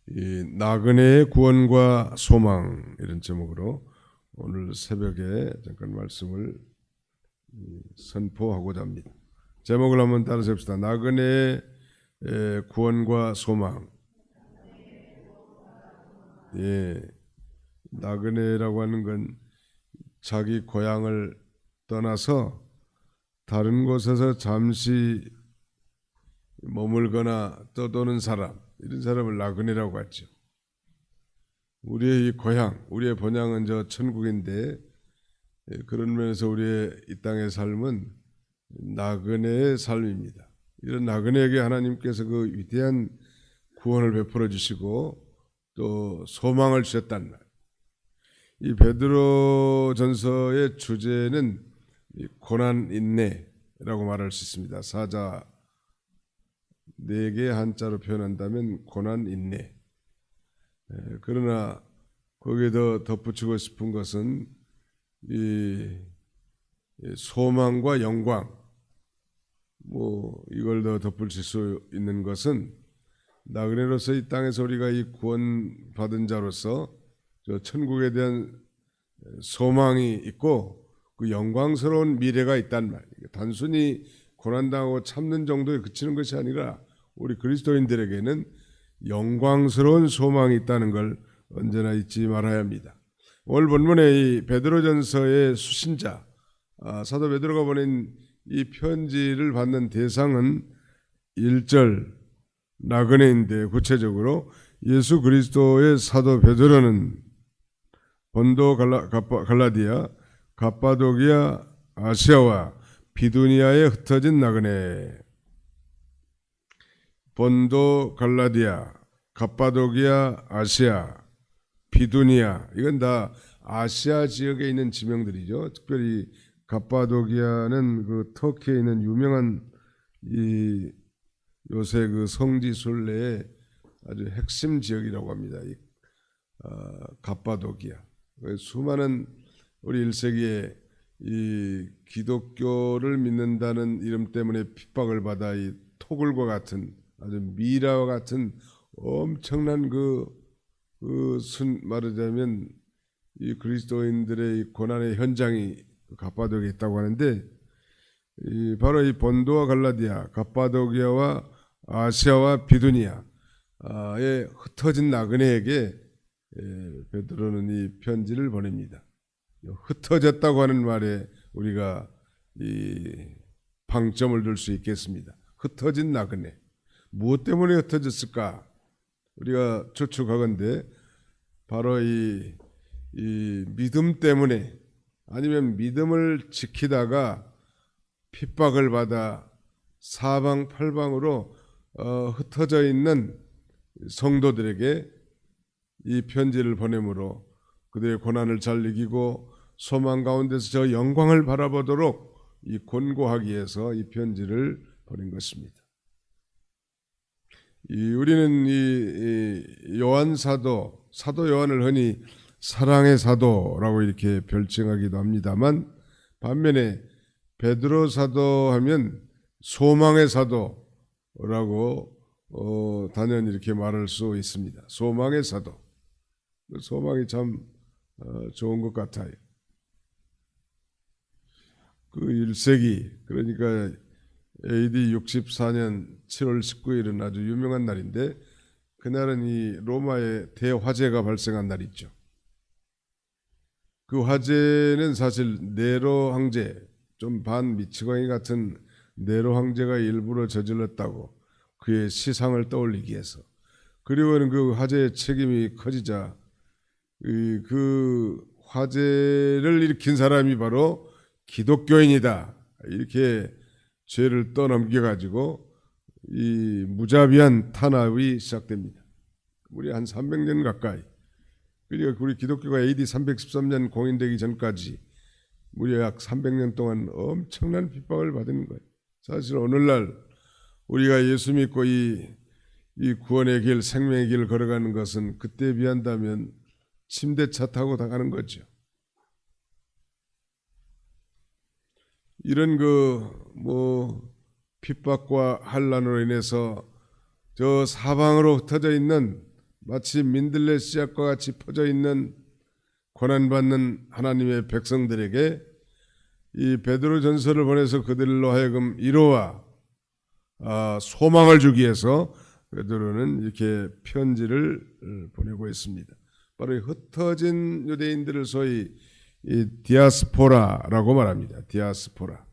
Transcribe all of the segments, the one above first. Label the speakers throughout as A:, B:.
A: 이 나그네의 구원과 소망 이런 제목으로 오늘 새벽에 잠깐 말씀을 선포하고자 합니다. 제목을 한번 따라서 봅시다. 나그네의 구원과 소망. 예, 나그네라고 하는 건 자기 고향을 떠나서 다른 곳에서 잠시 머물거나 떠도는 사람, 이런 사람을 나그네라고 하죠. 우리의 이 고향, 우리의 본향은 저 천국인데 그런 면에서 우리의 이 땅의 삶은 나그네의 삶입니다. 이런 나그네에게 하나님께서 그 위대한 구원을 베풀어 주시고 또 소망을 주셨단 말. 이 베드로전서의 주제는 고난 인내라고 말할 수 있습니다. 사자 4개 한자로 표현한다면 고난 인내. 그러나 거기에 더 덧붙이고 싶은 것은 이 소망과 영광, 이걸 더 덧붙일 수 있는 것은 나그네로서 이 땅에서 우리가 이 구원 받은 자로서 저 천국에 대한 소망이 있고 그 영광스러운 미래가 있단 말이에요. 단순히 고난당하고 참는 정도에 그치는 것이 아니라 우리 그리스도인들에게는 영광스러운 소망이 있다는 걸 언제나 잊지 말아야 합니다. 오늘 본문의 이 베드로전서의 수신자 사도 베드로가 보낸 이 편지를 받는 대상은 1절 나그네인데, 구체적으로 예수 그리스도의 사도 베드로는 본도 갈라디아 갑바도기아 아시아와 비두니아에 흩어진 나그네. 본도 갈라디아 갑바도기아 아시아 비두니아, 이건 다 아시아 지역에 있는 지명들이죠. 특별히 갑바도기아는 그 터키에 있는 유명한 이 요새 그 성지 순례의 아주 핵심 지역이라고 합니다. 이 갑바도기아. 수많은 우리 1세기에 이 기독교를 믿는다는 이름 때문에 핍박을 받아 이 토굴과 같은 아주 미라와 같은 엄청난 말하자면 이 그리스도인들의 이 고난의 현장이 갑바도기아에 있다고 하는데, 바로 이 본도와 갈라디아, 갑바도기아와 아시아와 비두니아에 흩어진 나그네에게 베드로는 이 편지를 보냅니다. 흩어졌다고 하는 말에 우리가 이 방점을 둘 수 있겠습니다. 흩어진 나그네. 무엇 때문에 흩어졌을까? 우리가 추측하건대 바로 이 믿음 때문에, 아니면 믿음을 지키다가 핍박을 받아 사방팔방으로 흩어져 있는 성도들에게 이 편지를 보내므로 그들의 고난을 잘 이기고 소망 가운데서 저 영광을 바라보도록 이 권고하기 위해서 이 편지를 보낸 것입니다. 우리는 이 요한 사도 요한을 흔히 사랑의 사도라고 이렇게 별칭하기도 합니다만, 반면에 베드로 사도 하면 소망의 사도라고 단연 이렇게 말할 수 있습니다. 소망의 사도. 소망이 참 좋은 것 같아요. 그 1세기, 그러니까 AD 64년 7월 19일은 아주 유명한 날인데, 그날은 이 로마의 대화재가 발생한 날이죠. 그 화재는 사실 네로 황제, 좀 반미치광이 같은 네로 황제가 일부러 저질렀다고, 그의 시상을 떠올리기 위해서. 그리고는 그 화재의 책임이 커지자 그 화재를 일으킨 사람이 바로 기독교인이다, 이렇게 죄를 떠넘겨가지고 이 무자비한 탄압이 시작됩니다. 우리 한 300년 가까이. 그러니까 우리 기독교가 AD 313년 공인되기 전까지 무려 약 300년 동안 엄청난 핍박을 받은 거예요. 사실 오늘날 우리가 예수 믿고 이 구원의 길, 생명의 길을 걸어가는 것은 그때에 비한다면 침대차 타고 나가는 거죠. 이런 핍박과 환난으로 인해서 저 사방으로 흩어져 있는 마치 민들레 씨앗과 같이 퍼져 있는 고난받는 하나님의 백성들에게 이 베드로 전서를 보내서 그들로 하여금 위로와 소망을 주기 위해서 베드로는 이렇게 편지를 보내고 있습니다. 바로 흩어진 유대인들을 소위 이 디아스포라라고 말합니다. 디아스포라.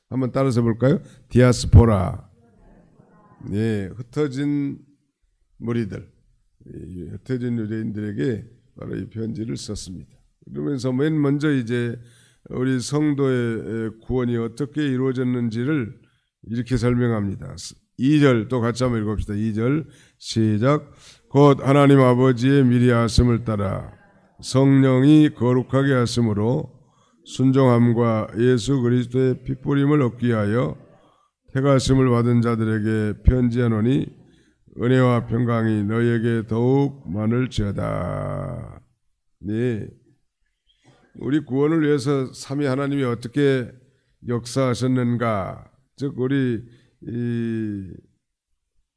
A: 한번 따라서 볼까요? 디아스포라. 예, 흩어진 무리들, 흩어진 유대인들에게 바로 이 편지를 썼습니다. 그러면서 맨 먼저 이제 우리 성도의 구원이 어떻게 이루어졌는지를 이렇게 설명합니다. 2절 또 같이 한번 읽읍시다. 2절 시작. 곧 하나님 아버지의 미리 하심을 따라 성령이 거룩하게 하심으로 순종함과 예수 그리스도의 핏부림을 얻기 위하여 택하심을 받은 자들에게 편지하노니 은혜와 평강이 너희에게 더욱 많을지어다. 네, 우리 구원을 위해서 삼위 하나님이 어떻게 역사하셨는가, 즉 우리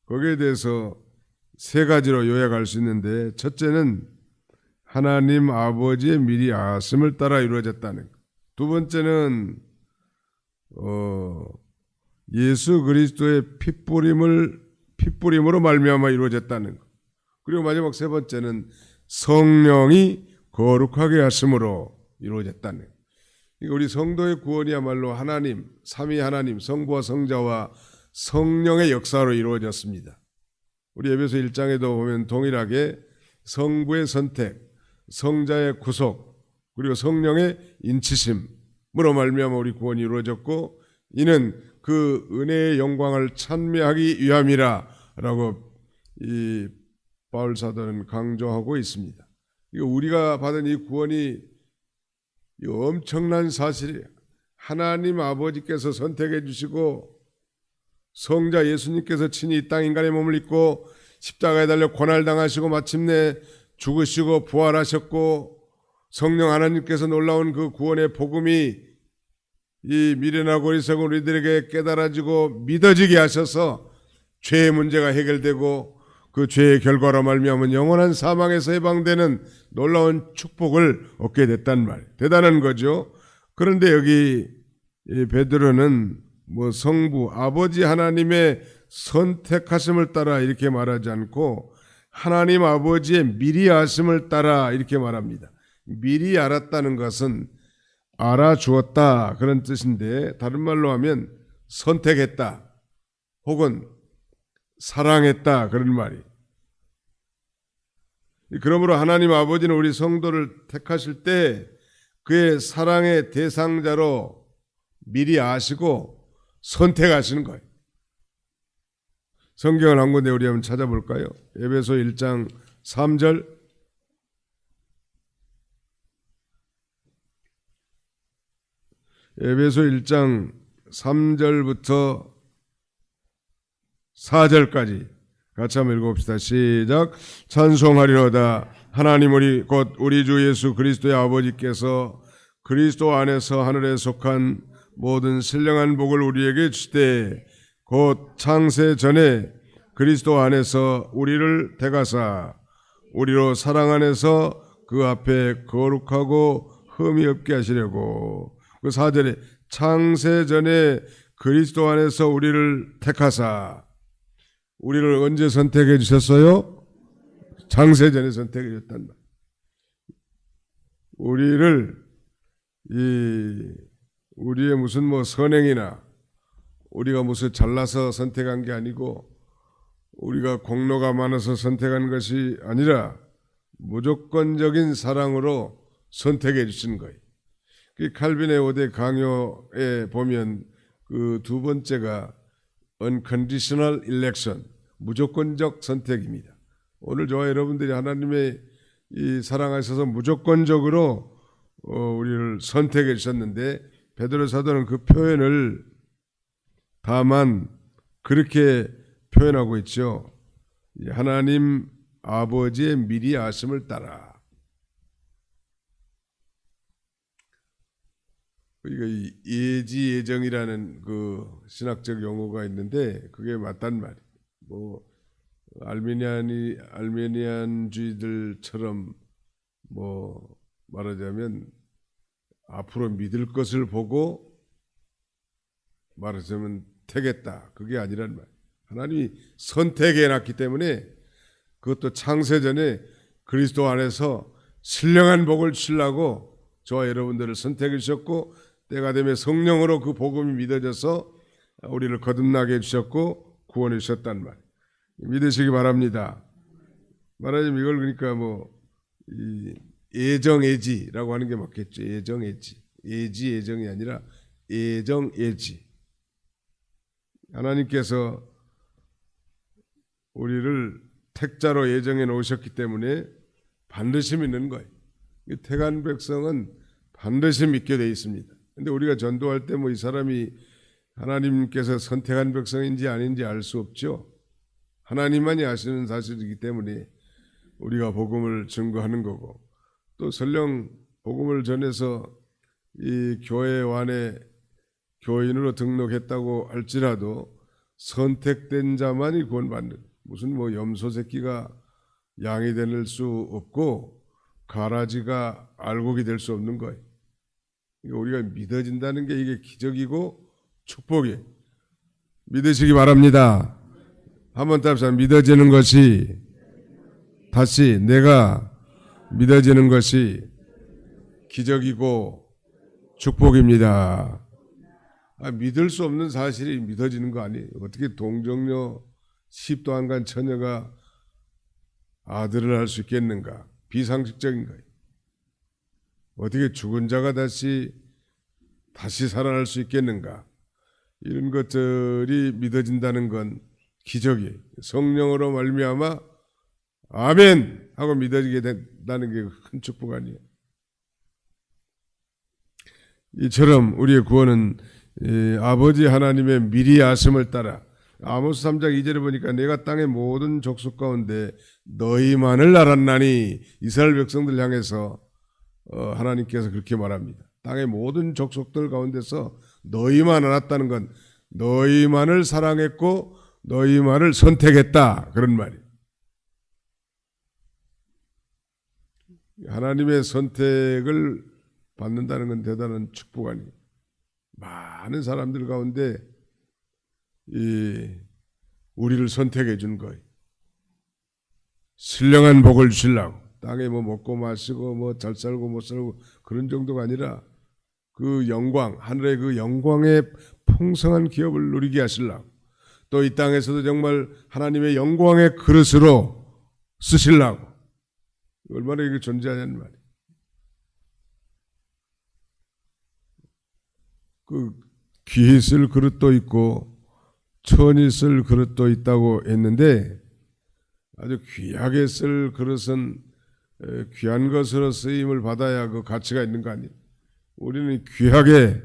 A: 거기에 대해서 세 가지로 요약할 수 있는데, 첫째는 하나님 아버지의 미리 아심을 따라 이루어졌다는 것. 두 번째는 예수 그리스도의 핏부림으로 말미암아 이루어졌다는 것. 그리고 마지막 세 번째는 성령이 거룩하게 하심으로 이루어졌다는 것. 우리 성도의 구원이야말로 하나님, 삼위 하나님, 성부와 성자와 성령의 역사로 이루어졌습니다. 우리 에베소 1장에도 보면 동일하게 성부의 선택, 성자의 구속, 그리고 성령의 인치심으로 말미암아 우리 구원이 이루어졌고, 이는 그 은혜의 영광을 찬미하기 위함이라라고 이 바울 사도는 강조하고 있습니다. 우리가 받은 이 구원이 엄청난 사실이에요. 하나님 아버지께서 선택해 주시고 성자 예수님께서 친히 이 땅 인간의 몸을 입고 십자가에 달려 고난당하시고 마침내 죽으시고 부활하셨고, 성령 하나님께서 놀라운 그 구원의 복음이 이 미련하고 어리석은 우리들에게 깨달아지고 믿어지게 하셔서 죄의 문제가 해결되고, 그 죄의 결과로 말미암은 영원한 사망에서 해방되는 놀라운 축복을 얻게 됐단 말이에요. 대단한 거죠. 그런데 여기 베드로는 성부 아버지 하나님의 선택하심을 따라 이렇게 말하지 않고 하나님 아버지의 미리 아심을 따라 이렇게 말합니다. 미리 알았다는 것은 알아주었다 그런 뜻인데, 다른 말로 하면 선택했다 혹은 사랑했다 그런 말이. 그러므로 하나님 아버지는 우리 성도를 택하실 때 그의 사랑의 대상자로 미리 아시고 선택하시는 거예요. 성경을 한 군데 우리 한번 찾아볼까요? 에베소 1장 3절. 에베소 1장 3절부터 4절까지 같이 한번 읽어봅시다. 시작. 찬송하리로다. 하나님 곧 우리 주 예수 그리스도의 아버지께서 그리스도 안에서 하늘에 속한 모든 신령한 복을 우리에게 주시되 곧 창세 전에 그리스도 안에서 우리를 택하사 우리로 사랑 안에서 그 앞에 거룩하고 흠이 없게 하시려고. 그 4절에 창세 전에 그리스도 안에서 우리를 택하사. 우리를 언제 선택해 주셨어요? 창세 전에 선택해 주셨단 말. 우리를 우리의 무슨 선행이나 우리가 무슨 잘나서 선택한 게 아니고 우리가 공로가 많아서 선택한 것이 아니라 무조건적인 사랑으로 선택해 주신 거예요. 그 칼빈의 5대 강요에 보면 그 두 번째가 unconditional election, 무조건적 선택입니다. 오늘 저와 여러분들이 하나님의 이 사랑하셔서 무조건적으로 우리를 선택해 주셨는데, 베드로 사도는 그 표현을 다만 그렇게 표현하고 있죠. 하나님 아버지의 미리 아심을 따라. 우리가 예지예정이라는 그 신학적 용어가 있는데 그게 맞단 말이에요. 알메니안주의들처럼 뭐 말하자면 앞으로 믿을 것을 보고 말하자면 택했다. 그게 아니란 말. 하나님이 선택해 놨기 때문에 그것도 창세전에 그리스도 안에서 신령한 복을 주려고 저와 여러분들을 선택해 주셨고 때가 되면 성령으로 그 복음이 믿어져서 우리를 거듭나게 해주셨고 구원해 주셨단 말. 믿으시기 바랍니다. 말하자면 이걸 그러니까 이 애정애지라고 하는 게 맞겠죠. 애정애지. 애정이 아니라 애정애지. 하나님께서 우리를 택자로 예정해 놓으셨기 때문에 반드시 믿는 거예요. 택한 백성은 반드시 믿게 돼 있습니다. 근데 우리가 전도할 때 이 사람이 하나님께서 선택한 백성인지 아닌지 알 수 없죠. 하나님만이 아시는 사실이기 때문에 우리가 복음을 증거하는 거고 또 설령 복음을 전해서 이 교회 안에 교인으로 등록했다고 할지라도 선택된 자만이 구원받는 무슨 염소 새끼가 양이 될 수 없고 가라지가 알곡이 될 수 없는 거예요. 우리가 믿어진다는 게 이게 기적이고 축복이에요. 믿으시기 바랍니다. 한번 답사 믿어지는 것이 다시 내가 믿어지는 것이 기적이고 축복입니다. 믿을 수 없는 사실이 믿어지는 거 아니에요. 어떻게 동정녀 10도 안 간 처녀가 아들을 할 수 있겠는가? 비상식적인 거예요. 어떻게 죽은 자가 다시 살아날 수 있겠는가? 이런 것들이 믿어진다는 건 기적이에요. 성령으로 말미암아 아멘 하고 믿어지게 된다는 게 큰 축복 아니에요. 이처럼 우리의 구원은 아버지 하나님의 미리 아심을 따라 아모스 3장 2절에 보니까 내가 땅의 모든 족속 가운데 너희만을 알았나니 이스라엘 백성들 향해서 하나님께서 그렇게 말합니다. 땅의 모든 족속들 가운데서 너희만 알았다는 건 너희만을 사랑했고 너희만을 선택했다 그런 말이에요. 하나님의 선택을 받는다는 건 대단한 축복 아니에요. 많은 사람들 가운데 우리를 선택해 준 거예요. 신령한 복을 주려고 땅에 먹고 마시고 잘 살고 못 살고 그런 정도가 아니라 그 영광 하늘의 그 영광의 풍성한 기업을 누리게 하시려고 또 이 땅에서도 정말 하나님의 영광의 그릇으로 쓰시려고 얼마나 이게 존재하냐는 말이에요. 그 귀히 쓸 그릇도 있고 천이 쓸 그릇도 있다고 했는데 아주 귀하게 쓸 그릇은 귀한 것으로 쓰임을 받아야 그 가치가 있는 거 아니에요. 우리는 귀하게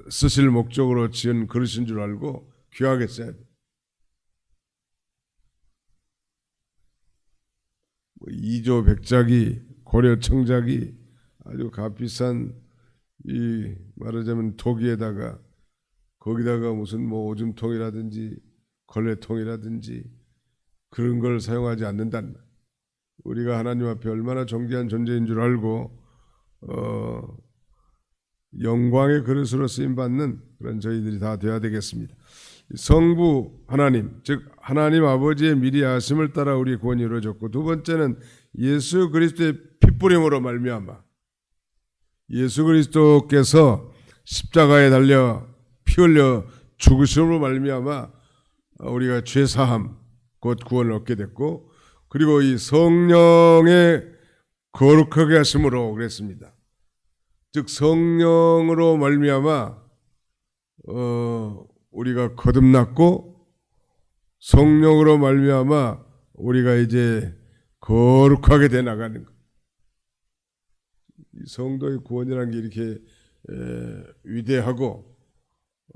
A: 쓰실 목적으로 지은 그릇인 줄 알고 귀하게 써야 돼요. 이조 백작이 고려 청작이 아주 값비싼 이 말하자면 도기에다가 거기다가 무슨 오줌통이라든지 걸레통이라든지 그런 걸 사용하지 않는다는 말. 우리가 하나님 앞에 얼마나 존귀한 존재인 줄 알고 영광의 그릇으로 쓰임받는 그런 저희들이 다 되어야 되겠습니다. 성부 하나님 즉 하나님 아버지의 미리 아심을 따라 우리 구원이 이루어졌고 두 번째는 예수 그리스도의 핏부림으로 말미암아 예수 그리스도께서 십자가에 달려 피 흘려 죽으심으로 말미암아 우리가 죄사함 곧 구원을 얻게 됐고 그리고 이 성령의 거룩하게 하심으로 그랬습니다. 즉 성령으로 말미암아 우리가 거듭났고 성령으로 말미암아 우리가 이제 거룩하게 돼 나가는 것. 이 성도의 구원이라는 게 이렇게 위대하고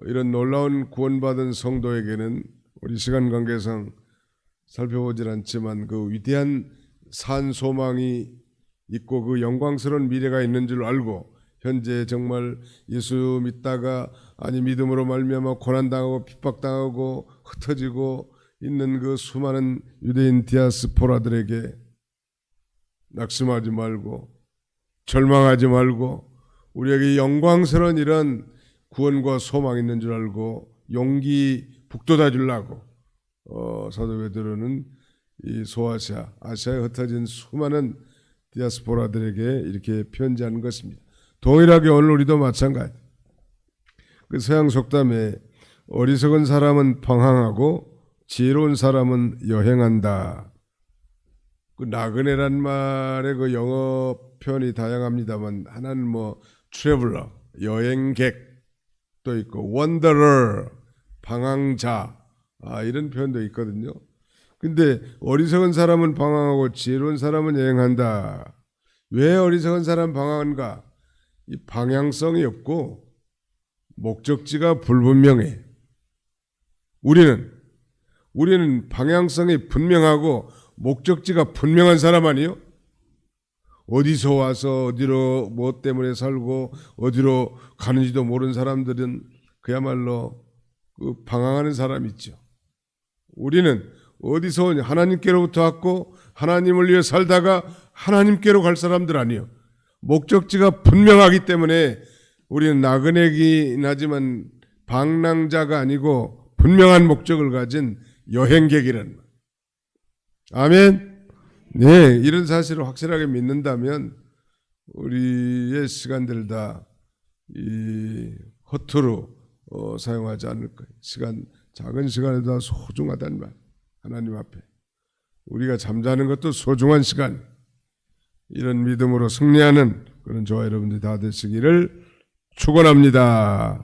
A: 이런 놀라운 구원받은 성도에게는 우리 시간 관계상 살펴보질 않지만 그 위대한 산 소망이 있고 그 영광스러운 미래가 있는 줄 알고 현재 정말 예수 믿다가 아니 믿음으로 말미암아 고난당하고 핍박당하고 흩어지고 있는 그 수많은 유대인 디아스포라들에게 낙심하지 말고 절망하지 말고 우리에게 영광스러운 이런 구원과 소망이 있는 줄 알고 용기 북돋아 주려고 사도 베드로는 이 소아시아, 아시아에 흩어진 수많은 디아스포라들에게 이렇게 편지하는 것입니다. 동일하게 오늘 우리도 마찬가지. 그 서양 속담에 어리석은 사람은 방황하고 지혜로운 사람은 여행한다. 그 나그네란 말의 그 영어 표현이 다양합니다만 하나는 뭐 트래블러, 여행객도 있고 원더러, 방황자 이런 표현도 있거든요. 근데 어리석은 사람은 방황하고 지혜로운 사람은 여행한다. 왜 어리석은 사람 방황한가? 이 방향성이 없고 목적지가 불분명해. 우리는 방향성이 분명하고 목적지가 분명한 사람 아니요? 어디서 와서 어디로 뭐 때문에 살고 어디로 가는지도 모르는 사람들은 그야말로 그 방황하는 사람이 있죠. 우리는 어디서 오냐? 하나님께로부터 왔고 하나님을 위해 살다가 하나님께로 갈 사람들 아니요. 목적지가 분명하기 때문에 우리는 나그네긴 하지만 방랑자가 아니고 분명한 목적을 가진 여행객이라는 말. 아멘. 네, 이런 사실을 확실하게 믿는다면 우리의 시간들 다 이 허투루 사용하지 않을 거예요. 작은 시간에도 다 소중하다는 말. 하나님 앞에 우리가 잠자는 것도 소중한 시간. 이런 믿음으로 승리하는 그런 저와 여러분들이 다 되시기를 축원합니다.